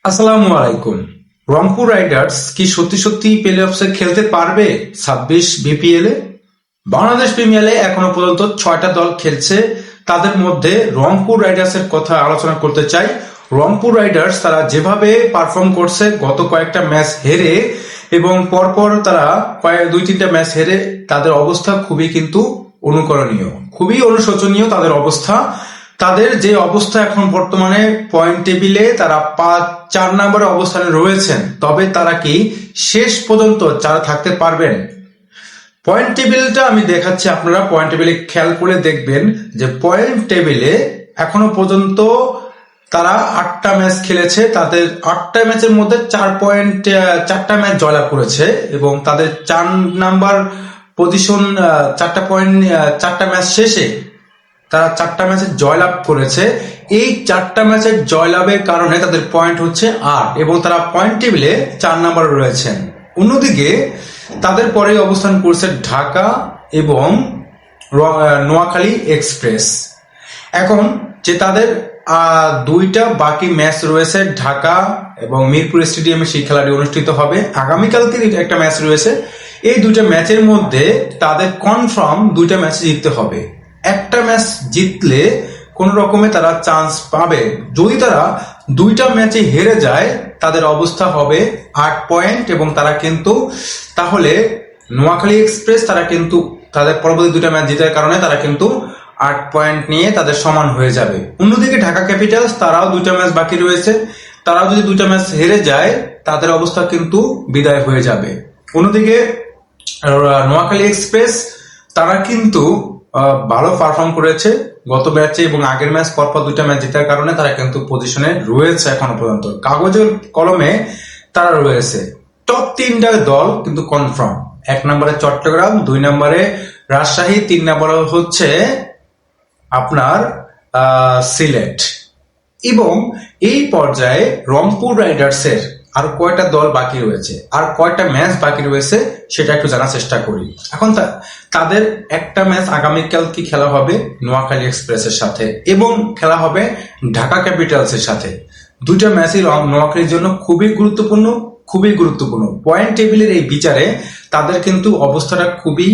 আসসালামু আলাইকুম। রংপুর রাইডার্স কি সত্যি সত্যি প্লে অফসে খেলতে পারবে 26 বিপিএল এ? বাংলাদেশ প্রিমিয়ারে এখনো পর্যন্ত 6টা দল খেলছে। তাদের মধ্যে রংপুর রাইডার্স এর কথা আলোচনা করতে চাই। রংপুর রাইডার্স তারা যেভাবে পারফর্ম করছে গত কয়েকটা ম্যাচ হেরে এবং পরপর তারা দুই তিনটা ম্যাচ হেরে, তাদের অবস্থা খুবই কিন্তু অনুকরণীয়, খুবই অনুশোচনীয় তাদের অবস্থা। তাদের যে অবস্থা এখন বর্তমানে পয়েন্ট টেবিলে তারা 4 নম্বরে অবস্থানে রয়েছেন, তবে তারা কি শেষ পর্যন্ত যারা থাকতে পারবেন? পয়েন্ট টেবিলটা আমি দেখাচ্ছি, আপনারা পয়েন্ট টেবিলে খেয়াল করে দেখবেন যে পয়েন্ট টেবিলে এখনো পর্যন্ত তারা 8টা ম্যাচ খেলেছে। তাদের 8টা ম্যাচের মধ্যে 4টা ম্যাচ জয়লাভ করেছে এবং তাদের 4 নাম্বার পজিশন, 4টা ম্যাচ শেষে তারা 4টা ম্যাচে জয়লাভ করেছে। এই 4টা ম্যাচের জয়লাভের কারণে তাদের পয়েন্ট হচ্ছে 8 এবং তারা পয়েন্ট টেবিলে 4 নম্বরে রয়েছেন। অন্যদিকে তাদের পরে অবস্থান করছে ঢাকা এবং নোয়াখালী এক্সপ্রেস। এখন যে তাদের দুইটা বাকি ম্যাচ রয়েছে, ঢাকা এবং মিরপুর স্টেডিয়ামে সেই খেলাটি অনুষ্ঠিত হবে। আগামীকালকে একটা ম্যাচ রয়েছে। এই দুইটা ম্যাচের মধ্যে তাদের কনফার্ম দুইটা ম্যাচ জিততে হবে। একটা ম্যাচ জিতলে কোন রকমে তারা চান্স পাবে। যদি তারা দুইটা ম্যাচে হেরে যায় তাদের অবস্থা হবে 8 পয়েন্ট এবং তারা কিন্তু তাহলে নোয়াখালী এক্সপ্রেস তারা কিন্তু তাদের পরবর্তী দুইটা ম্যাচ জেতার কারণে তারা কিন্তু 8 পয়েন্ট নিয়ে তাদের সমান হয়ে যাবে। অন্যদিকে ঢাকা ক্যাপিটালস তারাও দুইটা ম্যাচ বাকি রয়েছে, তারাও যদি দুইটা ম্যাচ হেরে যায় তাদের অবস্থা কিন্তু বিদায় হয়ে যাবে। অন্যদিকে নোয়াখালী এক্সপ্রেস তারা কিন্তু ভালো পারফর্ম করেছে গত ম্যাচে এবং আগের ম্যাচ পরপর দুইটা ম্যাচ জেতার কারণে তারা কিন্তু পজিশনে রয়েছে এখনো পর্যন্ত, কাগজের কলমে তারা রয়েছে। টপ 3টা দল কিন্তু কনফার্ম। 1 নম্বরে চট্টগ্রাম, 2 নম্বরে রাজশাহী, 3 নম্বরে হচ্ছে আপনার সিলেট। এবং এই পর্যায়ে রংপুর রাইডার্সের আর কয়টা দল বাকি রয়েছে, আর কয়টা ম্যাচ বাকি রয়েছে সেটা একটু জানার চেষ্টা করি। এখন তাদের একটা ম্যাচ আগামীকাল কি খেলা হবে নোয়াখালী এক্সপ্রেসের সাথে এবং খেলা হবে ঢাকা ক্যাপিটালসের সাথে। দুইটা ম্যাচই নোয়াখালীর জন্য খুবই গুরুত্বপূর্ণ। পয়েন্ট টেবিলের এই বিচারে তাদের কিন্তু অবস্থাটা খুবই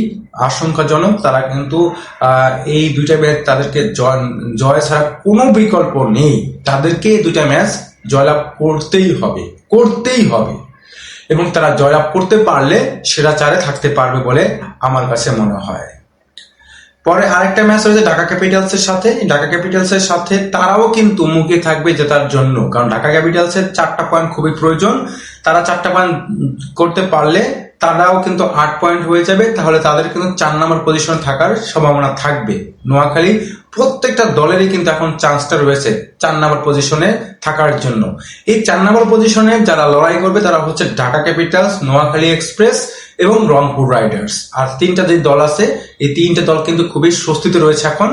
আশঙ্কাজনক। তারা কিন্তু এই দুইটা ম্যাচ তাদেরকে জয় ছাড়া কোনো বিকল্প নেই। তাদেরকে এই দুইটা ম্যাচ জয়লাভ করতেই হবে এবং তারা জয়লাভ করতে পারলে সেরা 4-এ থাকতে পারবে বলে আমার কাছে মনে হয়। পরে আরেকটা ম্যাচ রয়েছে ঢাকা ক্যাপিটালসের সাথে। ঢাকা ক্যাপিটালসের সাথে তারাও কিন্তু মুখে থাকবে জেতার জন্য, কারণ ঢাকা ক্যাপিটালসের 4টা পয়েন্ট খুবই প্রয়োজন। তারা 4টা পয়েন্ট করতে পারলে তারাও কিন্তু 8 পয়েন্ট হয়ে যাবে, তাহলে তাদের কিন্তু 4 নম্বর পজিশনে থাকার সম্ভাবনা থাকবে। নোয়াখালী প্রত্যেকটা দলেরই কিন্তু এখন চান্সটা রয়েছে 4 নম্বর পজিশনে থাকার জন্য। এই 4 নম্বর পজিশনে যারা লড়াই করবে তারা হচ্ছে ঢাকা ক্যাপিটালস, নোয়াখালী এক্সপ্রেস এবং রংপুর রাইডার্স। আর 3টা যে দল আছে এই 3টে দল কিন্তু খুবই স্বস্তিতে রয়েছে এখন,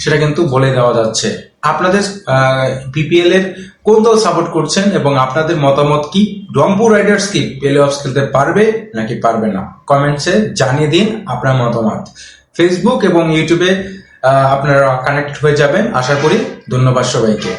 সেটা কিন্তু বলে দেওয়া যাচ্ছে। আপনাদের বিপিএল এর কোন দল সাপোর্ট করছেন এবং আপনাদের মতামত কি? রংপুর রাইডার্স কি প্লে অফ খেলতে পারবে নাকি পারবে না? কমেন্টসে জানিয়ে দিন আপনার মতামত। ফেসবুক এবং ইউটিউবে আপনারা কানেক্ট হয়ে যাবেন আশা করি। ধন্যবাদ সবাইকে।